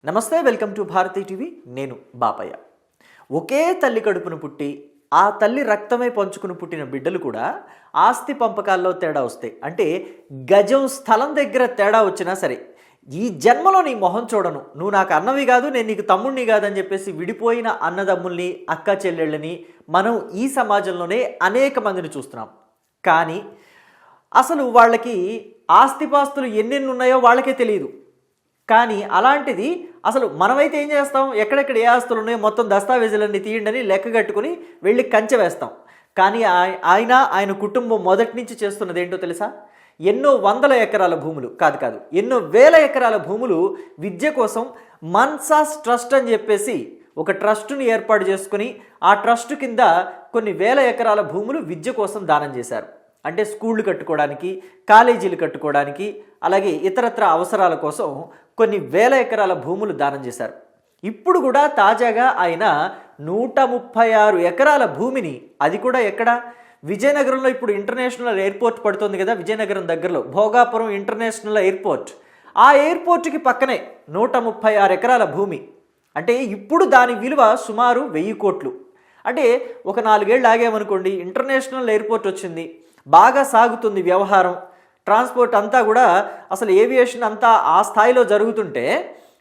నమస్తే, welcome to Bharati TV. నేను బాపయ్య. ఒకే తల్లి కడుపును పుట్టి ఆ తల్లి రక్తమే పంచుకుని పుట్టిన బిడ్డలు కూడా ఆస్తి పంపకాల్లో తేడా వస్తాయి. అంటే గజం స్థలం దగ్గర తేడా వచ్చినా సరే, ఈ జన్మలో నీ మొహం చూడను, నువ్వు నాకు అన్నవి కాదు, నేను నీకు తమ్ముడిని కాదని చెప్పేసి విడిపోయిన అన్నదమ్ముల్ని, అక్క చెల్లెళ్ళని మనం ఈ సమాజంలోనే అనేక మందిని చూస్తున్నాం. కానీ అసలు వాళ్ళకి ఆస్తిపాస్తులు ఎన్నెన్ని ఉన్నాయో వాళ్ళకే తెలియదు. కానీ అలాంటిది అసలు మనమైతే ఏం చేస్తాం, ఎక్కడెక్కడ ఏ ఆస్తులు ఉన్నాయో మొత్తం దస్తావేజులన్నీ తీయండి లెక్క కట్టుకుని వెళ్ళి కంచె వేస్తాం. కానీ ఆయన కుటుంబం మొదటి నుంచి చేస్తున్నది ఏంటో తెలుసా? ఎన్నో వందల ఎకరాల భూములు కాదు ఎన్నో వేల ఎకరాల భూములు విద్య కోసం మన్సాస్ ట్రస్ట్ అని చెప్పేసి ఒక ట్రస్టుని ఏర్పాటు చేసుకుని ఆ ట్రస్ట్ కింద కొన్ని వేల ఎకరాల భూములు విద్య కోసం దానం చేశారు. అంటే స్కూళ్ళు కట్టుకోవడానికి, కాలేజీలు కట్టుకోవడానికి, అలాగే ఇతరత్ర అవసరాల కోసం కొన్ని వేల ఎకరాల భూములు దానం చేశారు. ఇప్పుడు కూడా తాజాగా ఆయన 136 ఎకరాల భూమిని, అది కూడా ఎక్కడ, విజయనగరంలో ఇప్పుడు ఇంటర్నేషనల్ ఎయిర్పోర్ట్ పడుతుంది కదా, విజయనగరం దగ్గరలో భోగాపురం ఇంటర్నేషనల్ ఎయిర్పోర్ట్, ఆ ఎయిర్పోర్ట్కి పక్కనే 136 ఎకరాల భూమి. అంటే ఇప్పుడు దాని విలువ సుమారు 1000 కోట్లు. అంటే ఒక 4 ఏళ్ళు ఆగామనుకోండి, ఇంటర్నేషనల్ ఎయిర్పోర్ట్ వచ్చింది, బాగా సాగుతుంది వ్యవహారం, ట్రాన్స్పోర్ట్ అంతా కూడా, అసలు ఏవియేషన్ అంతా ఆ స్థాయిలో జరుగుతుంటే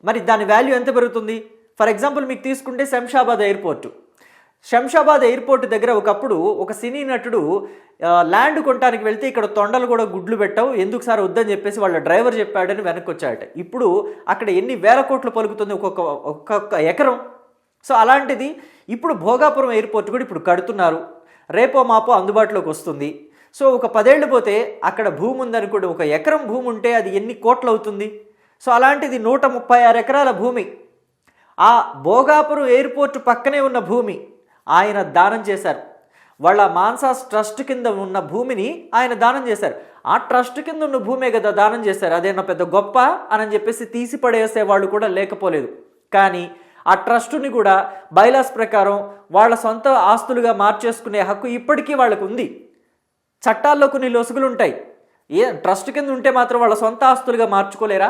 మరి దాని వాల్యూ ఎంత పెరుగుతుంది? ఫర్ ఎగ్జాంపుల్ మీకు తీసుకుంటే శంషాబాద్ ఎయిర్పోర్ట్ దగ్గర ఒకప్పుడు ఒక సినీ నటుడు ల్యాండ్ కొనడానికి వెళ్తే, ఇక్కడ తొండలు కూడా గుడ్లు పెట్టావు, ఎందుకు సార్ వద్దని చెప్పేసి వాళ్ళ డ్రైవర్ చెప్పాడని వెనక్కి వచ్చాడట. ఇప్పుడు అక్కడ ఎన్ని వేల కోట్లు పలుకుతుంది ఒక్కొక్క ఎకరం. సో అలాంటిది ఇప్పుడు భోగాపురం ఎయిర్పోర్ట్ కూడా ఇప్పుడు కడుతున్నారు, రేపో మాపో అందుబాటులోకి వస్తుంది. సో ఒక 10 ఏళ్ళు పోతే అక్కడ భూమి ఉందనుకోండి, ఒక ఎకరం భూమి ఉంటే అది ఎన్ని కోట్లు అవుతుంది? సో అలాంటిది 136 ఎకరాల భూమి, ఆ భోగాపురం ఎయిర్పోర్ట్ పక్కనే ఉన్న భూమి ఆయన దానం చేశారు. వాళ్ళ మాన్సాస్ ట్రస్ట్ కింద ఉన్న భూమిని ఆయన దానం చేశారు. ఆ ట్రస్ట్ కింద ఉన్న భూమే కదా దానం చేశారు, అదేనా పెద్ద గొప్ప అని చెప్పేసి తీసి పడేసే వాళ్ళు కూడా లేకపోలేదు. కానీ ఆ ట్రస్టుని కూడా బైలాస్ ప్రకారం వాళ్ళ సొంత ఆస్తులుగా మార్చేసుకునే హక్కు ఇప్పటికీ వాళ్ళకు ఉంది. చట్టాల్లో కొన్ని లొసుగులు ఉంటాయి, ట్రస్ట్ కింద ఉంటే మాత్రం వాళ్ళ సొంత ఆస్తులుగా మార్చుకోలేరా?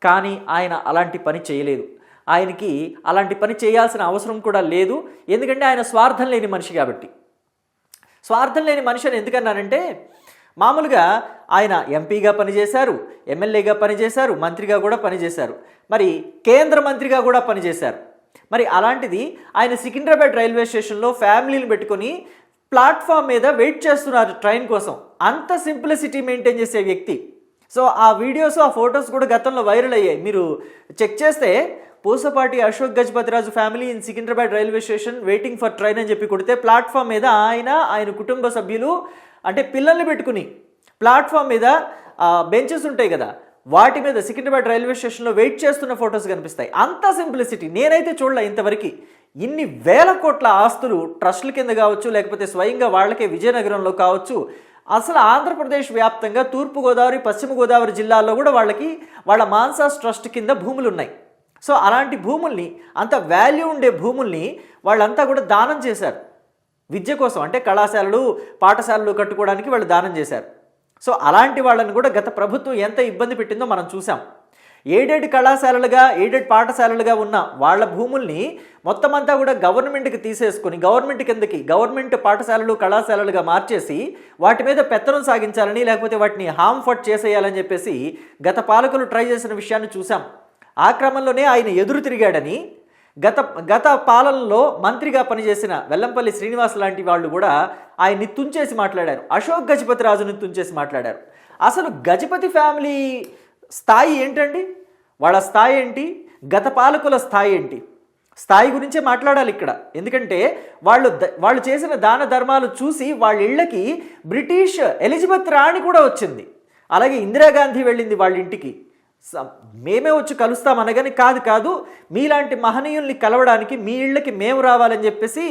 కానీ ఆయన అలాంటి పని చేయలేదు. ఆయనకి అలాంటి పని చేయాల్సిన అవసరం కూడా లేదు, ఎందుకంటే ఆయన స్వార్థం లేని మనిషి కాబట్టి. స్వార్థం లేని మనిషి అని ఎందుకన్నానంటే, మామూలుగా ఆయన ఎంపీగా పనిచేశారు, ఎమ్మెల్యేగా పనిచేశారు, మంత్రిగా కూడా పనిచేశారు, మరి కేంద్ర మంత్రిగా కూడా పనిచేశారు. మరి అలాంటిది ఆయన సికింద్రాబాద్ రైల్వే స్టేషన్లో ఫ్యామిలీని పెట్టుకొని ప్లాట్ఫామ్ మీద వెయిట్ చేస్తున్నారు ట్రైన్ కోసం. అంత సింప్లిసిటీ మెయింటైన్ చేసే వ్యక్తి. సో ఆ వీడియోస్, ఆ ఫొటోస్ కూడా గతంలో వైరల్ అయ్యాయి. మీరు చెక్ చేస్తే Pusapati Ashok Gajapathiraju family in Secunderabad railway station waiting for train అని చెప్పి కొడితే ప్లాట్ఫామ్ మీద ఆయన కుటుంబ సభ్యులు, అంటే పిల్లల్ని పెట్టుకుని ప్లాట్ఫామ్ మీద బెంచెస్ ఉంటాయి కదా, వాటి మీద సికింద్రాబాద్ రైల్వే స్టేషన్లో వెయిట్ చేస్తున్న ఫొటోస్ కనిపిస్తాయి. అంత సింప్లిసిటీ నేనైతే చూడలే ఇంతవరకు. ఇన్ని వేల కోట్ల ఆస్తులు ట్రస్టుల కింద కావచ్చు, లేకపోతే స్వయంగా వాళ్ళకే విజయనగరంలో కావచ్చు, అసలు ఆంధ్రప్రదేశ్ వ్యాప్తంగా తూర్పుగోదావరి, పశ్చిమ గోదావరి జిల్లాల్లో కూడా వాళ్ళ మాన్సాస్ ట్రస్ట్ కింద భూములు ఉన్నాయి. సో అలాంటి భూముల్ని, అంత వాల్యూ ఉండే భూముల్ని వాళ్ళంతా కూడా దానం చేశారు విద్య కోసం. అంటే కళాశాలలు, పాఠశాలలు కట్టుకోవడానికి వాళ్ళు దానం చేశారు. సో అలాంటి వాళ్ళని కూడా గత ప్రభుత్వం ఎంత ఇబ్బంది పెట్టిందో మనం చూసాం. ఎయిడెడ్ కళాశాలలుగా, ఎయిడెడ్ పాఠశాలలుగా ఉన్న వాళ్ళ భూముల్ని మొత్తం అంతా కూడా గవర్నమెంట్కి తీసేసుకొని గవర్నమెంట్ పాఠశాలలు, కళాశాలలుగా మార్చేసి వాటి మీద పెత్తనం సాగించాలని, లేకపోతే వాటిని హార్మ్ఫర్ట్ చేసేయాలని చెప్పేసి గత పాలకులు ట్రై చేసిన విషయాన్ని చూసాం. ఆ క్రమంలోనే ఆయన ఎదురు తిరిగాడని గత పాలనలో మంత్రిగా పనిచేసిన వెల్లంపల్లి శ్రీనివాస్ లాంటి వాళ్ళు కూడా ఆయన్ని తుంచేసి మాట్లాడారు, అశోక్ గజపతి రాజుని తుంచేసి మాట్లాడారు. అసలు గజపతి ఫ్యామిలీ స్థాయి ఏంటండి? వాళ్ళ స్థాయి ఏంటి? గత పాలకుల స్థాయి ఏంటి? స్థాయి గురించే మాట్లాడాలి ఇక్కడ. ఎందుకంటే వాళ్ళు చేసిన దాన ధర్మాలు చూసి వాళ్ళ ఇళ్ళకి బ్రిటిష్ ఎలిజబెత్ రాణి కూడా వచ్చింది, అలాగే ఇందిరాగాంధీ వెళ్ళింది వాళ్ళ ఇంటికి. మేమే వచ్చి కలుస్తాం అనగానే కాదు, మీలాంటి మహనీయుల్ని కలవడానికి మీ ఇళ్ళకి మేము రావాలని చెప్పేసి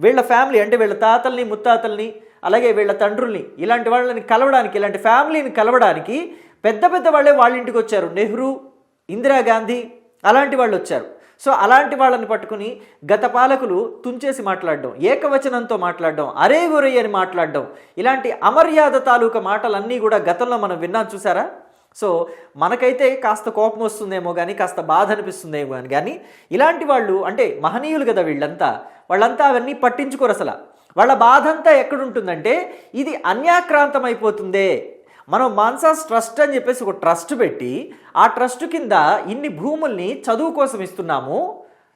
వీళ్ళ ఫ్యామిలీ, అంటే వీళ్ళ తాతల్ని, ముత్తాతల్ని, అలాగే వీళ్ళ తండ్రుల్ని, ఇలాంటి వాళ్ళని కలవడానికి, ఇలాంటి ఫ్యామిలీని కలవడానికి పెద్ద వాళ్ళే వాళ్ళ ఇంటికి వచ్చారు. నెహ్రూ, ఇందిరాగాంధీ అలాంటి వాళ్ళు వచ్చారు. సో అలాంటి వాళ్ళని పట్టుకుని గత పాలకులు తుంచేసి మాట్లాడడం, ఏకవచనంతో మాట్లాడడం, అరే ఒరే అని మాట్లాడడం, ఇలాంటి అమర్యాద తాలూకా మాటలన్నీ కూడా గతంలో మనం విన్నాం చూసారా? సో మనకైతే కాస్త కోపం వస్తుందేమో కానీ, కాస్త బాధ అనిపిస్తుందేమో కానీ ఇలాంటి వాళ్ళు అంటే మహనీయులు కదా వీళ్ళంతా, వాళ్ళంతా అవన్నీ పట్టించుకోరు అసలు. వాళ్ళ బాధ అంతా ఎక్కడుంటుందంటే ఇది అన్యాక్రాంతం అయిపోతుందే, మనం మాన్సాస్ ట్రస్ట్ అని చెప్పేసి ఒక ట్రస్ట్ పెట్టి ఆ ట్రస్ట్ కింద ఇన్ని భూముల్ని చదువు కోసం ఇస్తున్నాము,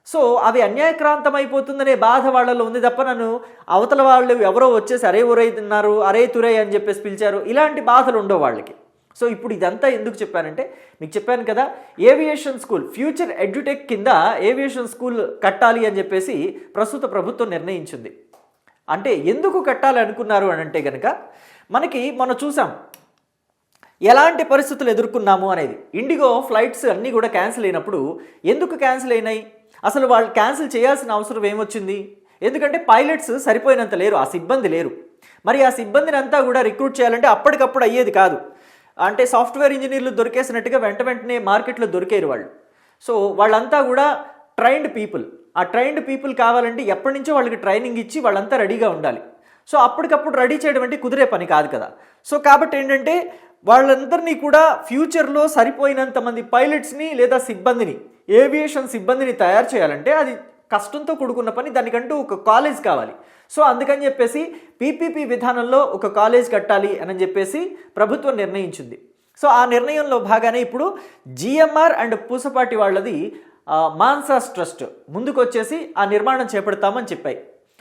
సో అవి అన్యాయక్రాంతం అయిపోతుందనే బాధ వాళ్ళలో ఉంది తప్ప నన్ను అవతల వాళ్ళు ఎవరో వచ్చేసి అరే ఒరై తిన్నారు, అరే తురై అని చెప్పేసి పిలిచారు, ఇలాంటి బాధలు ఉండవు వాళ్ళకి. సో ఇప్పుడు ఇదంతా ఎందుకు చెప్పానంటే, మీకు చెప్పాను కదా ఏవియేషన్ స్కూల్ ఫ్యూచర్ ఎడ్యుటెక్ కింద ఏవియేషన్ స్కూల్ కట్టాలి అని చెప్పేసి ప్రస్తుత ప్రభుత్వం నిర్ణయించింది. అంటే ఎందుకు కట్టాలి అనుకున్నారు అని అంటే కనుక మనం చూసాం ఎలాంటి పరిస్థితులు ఎదుర్కొన్నాము అనేది. ఇండిగో ఫ్లైట్స్ అన్నీ కూడా క్యాన్సిల్ అయినప్పుడు ఎందుకు క్యాన్సిల్ అయినాయి, అసలు వాళ్ళు క్యాన్సిల్ చేయాల్సిన అవసరం ఏమొచ్చింది? ఎందుకంటే పైలట్స్ సరిపోయినంత లేరు, ఆ సిబ్బంది లేరు. మరి ఆ సిబ్బందిని అంతా కూడా రిక్రూట్ చేయాలంటే అప్పటికప్పుడు అయ్యేది కాదు. అంటే సాఫ్ట్వేర్ ఇంజనీర్లు దొరికేసినట్టుగా వెంటనే మార్కెట్లో దొరికేరు వాళ్ళు. సో వాళ్ళంతా కూడా ట్రైన్డ్ పీపుల్. ఆ ట్రైన్డ్ పీపుల్ కావాలంటే ఎప్పటి నుంచో వాళ్ళకి ట్రైనింగ్ ఇచ్చి వాళ్ళంతా రెడీగా ఉండాలి. సో అప్పటికప్పుడు రెడీ చేయడం అంటే కుదిరే పని కాదు కదా. సో కాబట్టి ఏంటంటే వాళ్ళందరినీ కూడా ఫ్యూచర్లో సరిపోయినంత మంది పైలట్స్ని లేదా సిబ్బందిని, ఏవియేషన్ సిబ్బందిని తయారు చేయాలంటే అది కష్టంతో కూడుకున్న పని, దానికంటూ ఒక కాలేజ్ కావాలి. సో అందుకని చెప్పేసి పీపీపీ విధానంలో ఒక కాలేజ్ కట్టాలి అని చెప్పేసి ప్రభుత్వం నిర్ణయించింది. సో ఆ నిర్ణయంలో భాగానే ఇప్పుడు జిఎంఆర్ అండ్ పూసపాటి వాళ్ళది మాన్సాస్ ట్రస్ట్ ముందుకు వచ్చేసి ఆ నిర్మాణం చేపడతామని చెప్పాయి.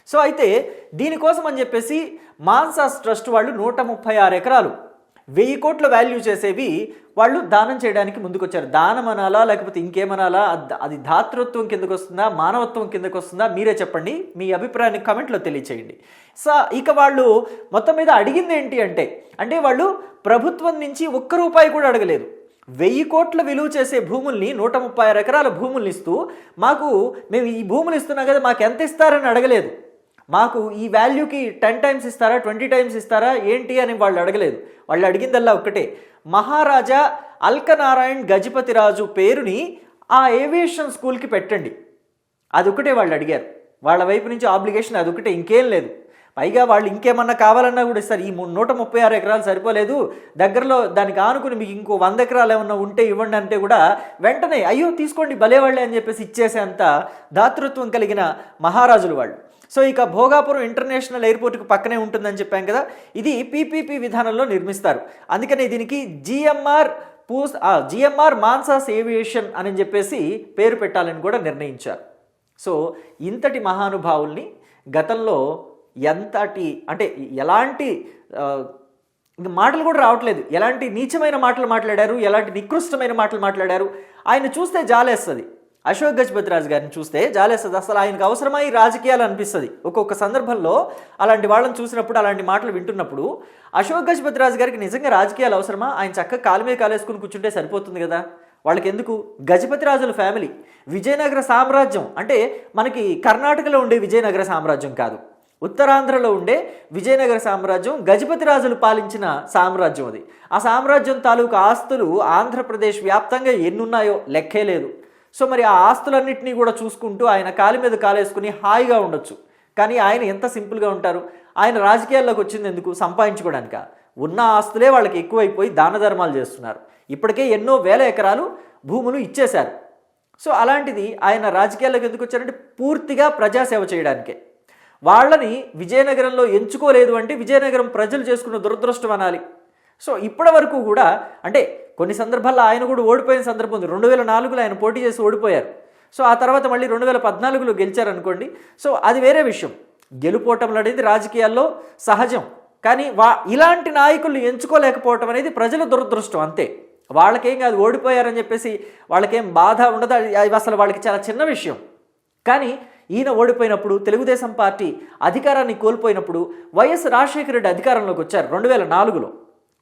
సో అయితే దీనికోసం అని చెప్పేసి మాన్సాస్ ట్రస్ట్ వాళ్ళు 136 ఎకరాలు 1000 కోట్ల వాల్యూ చేసేవి వాళ్ళు దానం చేయడానికి ముందుకొచ్చారు. దానం అనాలా లేకపోతే ఇంకేమనాలా, అది దాతృత్వం కిందకు వస్తుందా, మానవత్వం కిందకు వస్తుందా, మీరే చెప్పండి. మీ అభిప్రాయాన్ని కామెంట్లో తెలియచేయండి. సో ఇక వాళ్ళు మొత్తం మీద అడిగింది ఏంటి అంటే వాళ్ళు ప్రభుత్వం నుంచి ఒక్క రూపాయి కూడా అడగలేదు. 1000 కోట్ల విలువ చేసే భూముల్ని 136 ఎకరాల భూముల్ని ఇస్తూ మేము ఈ భూములు ఇస్తున్నాం కదా మాకు ఎంత ఇస్తారని అడగలేదు. మాకు ఈ వాల్యూకి 10 టైమ్స్ ఇస్తారా 20 టైమ్స్ ఇస్తారా ఏంటి అని వాళ్ళు అడగలేదు. వాళ్ళు అడిగిందల్లా ఒక్కటే, మహారాజా అల్కనారాయణ్ గజపతిరాజు పేరుని ఆ ఏవియేషన్ స్కూల్కి పెట్టండి, అదొకటే వాళ్ళు అడిగారు. వాళ్ళ వైపు నుంచి ఆబ్లిగేషన్ అదొకటే, ఇంకేం లేదు. పైగా వాళ్ళు ఇంకేమన్నా కావాలన్నా కూడా ఇస్తారు. ఈ 136 ఎకరాలు సరిపోలేదు, దగ్గరలో దానికి ఆనుకుని మీకు ఇంకో 100 ఎకరాలు ఏమన్నా ఉంటే ఇవ్వండి అంటే కూడా వెంటనే అయ్యో తీసుకోండి భలేవాళ్ళే అని చెప్పేసి ఇచ్చేసేంత దాతృత్వం కలిగిన మహారాజులు వాళ్ళు. సో ఇక భోగాపురం ఇంటర్నేషనల్ ఎయిర్పోర్ట్కి పక్కనే ఉంటుందని చెప్పాం కదా, ఇది పీపీపీ విధానంలో నిర్మిస్తారు. అందుకని దీనికి జిఎంఆర్ మాన్సాస్ ఏవియేషన్ అని చెప్పేసి పేరు పెట్టాలని కూడా నిర్ణయించారు. సో ఇంతటి మహానుభావుల్ని గతంలో ఎలాంటి మాటలు కూడా రావట్లేదు, ఎలాంటి నీచమైన మాటలు మాట్లాడారు, ఎలాంటి నికృష్టమైన మాటలు మాట్లాడారు. ఆయన చూస్తే జాలేస్తుంది. అశోక్ గజపతిరాజు గారిని చూస్తే జాలేస్తుంది. అసలు ఆయనకు అవసరమా ఈ రాజకీయాలు అనిపిస్తుంది ఒక్కొక్క సందర్భంలో. అలాంటి వాళ్ళని చూసినప్పుడు, అలాంటి మాటలు వింటున్నప్పుడు అశోక్ గజపతిరాజు గారికి నిజంగా రాజకీయాలు అవసరమా? ఆయన చక్కగా కాలు మీద కాలేసుకుని కూర్చుంటే సరిపోతుంది కదా. వాళ్ళకి ఎందుకు? గజపతిరాజుల ఫ్యామిలీ, విజయనగర సామ్రాజ్యం అంటే మనకి కర్ణాటకలో ఉండే విజయనగర సామ్రాజ్యం కాదు, ఉత్తరాంధ్రలో ఉండే విజయనగర సామ్రాజ్యం గజపతిరాజులు పాలించిన సామ్రాజ్యం అది. ఆ సామ్రాజ్యం తాలూకు ఆస్తులు ఆంధ్రప్రదేశ్ వ్యాప్తంగా ఎన్నున్నాయో లెక్కే లేదు. సో మరి ఆ ఆస్తులన్నింటినీ కూడా చూసుకుంటూ ఆయన కాలి మీద కాలేసుకుని హాయిగా ఉండొచ్చు. కానీ ఆయన ఎంత సింపుల్గా ఉంటారు? ఆయన రాజకీయాల్లోకి వచ్చింది ఎందుకు? సంపాదించుకోవడానిక? ఉన్న ఆస్తులే వాళ్ళకి ఎక్కువైపోయి దాన ధర్మాలు చేస్తున్నారు. ఇప్పటికే ఎన్నో వేల ఎకరాలు భూములు ఇచ్చేశారు. సో అలాంటిది ఆయన రాజకీయాల్లోకి ఎందుకు వచ్చారంటే పూర్తిగా ప్రజాసేవ చేయడానికే. వాళ్ళని విజయనగరంలో ఎంచుకోలేదు అంటే విజయనగరం ప్రజలు చేసుకున్న దురదృష్టం అనాలి. సో ఇప్పటి వరకు కూడా అంటే కొన్ని సందర్భాల్లో ఆయన కూడా ఓడిపోయిన సందర్భం ఉంది. 2004లో ఆయన పోటీ చేసి ఓడిపోయారు. సో ఆ తర్వాత మళ్ళీ 2014లో గెలిచారనుకోండి. సో అది వేరే విషయం. గెలుపోవటం అనేది రాజకీయాల్లో సహజం. కానీ ఇలాంటి నాయకుల్ని ఎంచుకోలేకపోవటం అనేది ప్రజల దురదృష్టం అంతే. వాళ్ళకేం కాదు, ఓడిపోయారని చెప్పేసి వాళ్ళకేం బాధ ఉండదు, అది అసలు వాళ్ళకి చాలా చిన్న విషయం. కానీ ఈయన ఓడిపోయినప్పుడు, తెలుగుదేశం పార్టీ అధికారాన్ని కోల్పోయినప్పుడు వైఎస్ రాజశేఖర రెడ్డి అధికారంలోకి వచ్చారు 2004లో.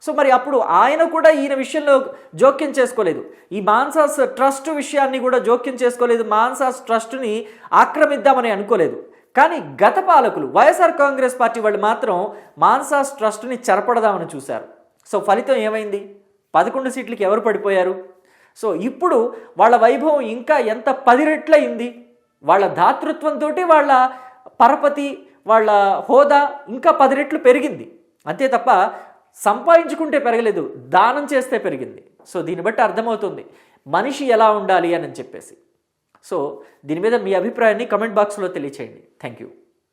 సో మరి అప్పుడు ఆయన కూడా ఈయన విషయంలో జోక్యం చేసుకోలేదు. ఈ మాన్సాస్ ట్రస్ట్ విషయాన్ని కూడా జోక్యం చేసుకోలేదు. మాన్సాస్ ట్రస్ట్ని ఆక్రమిద్దామని అనుకోలేదు. కానీ గత పాలకులు వైఎస్ఆర్ కాంగ్రెస్ పార్టీ వాళ్ళు మాత్రం మాన్సాస్ ట్రస్ట్ని చెరపడదామని చూశారు. సో ఫలితం ఏమైంది? 11 సీట్లకి ఎవరు పడిపోయారు? సో ఇప్పుడు వాళ్ళ వైభవం ఇంకా ఎంత 10 రెట్లయింది. వాళ్ళ దాతృత్వంతో వాళ్ళ పరపతి, వాళ్ళ హోదా ఇంకా 10 రెట్లు పెరిగింది. అంతే తప్ప సంపాదించుకుంటే పెరగలేదు, దానం చేస్తే పెరిగింది. సో దీన్ని బట్టి అర్థమవుతుంది మనిషి ఎలా ఉండాలి అని చెప్పేసి. సో దీని మీద మీ అభిప్రాయాన్ని కమెంట్ బాక్స్లో తెలియచేయండి. Thank you.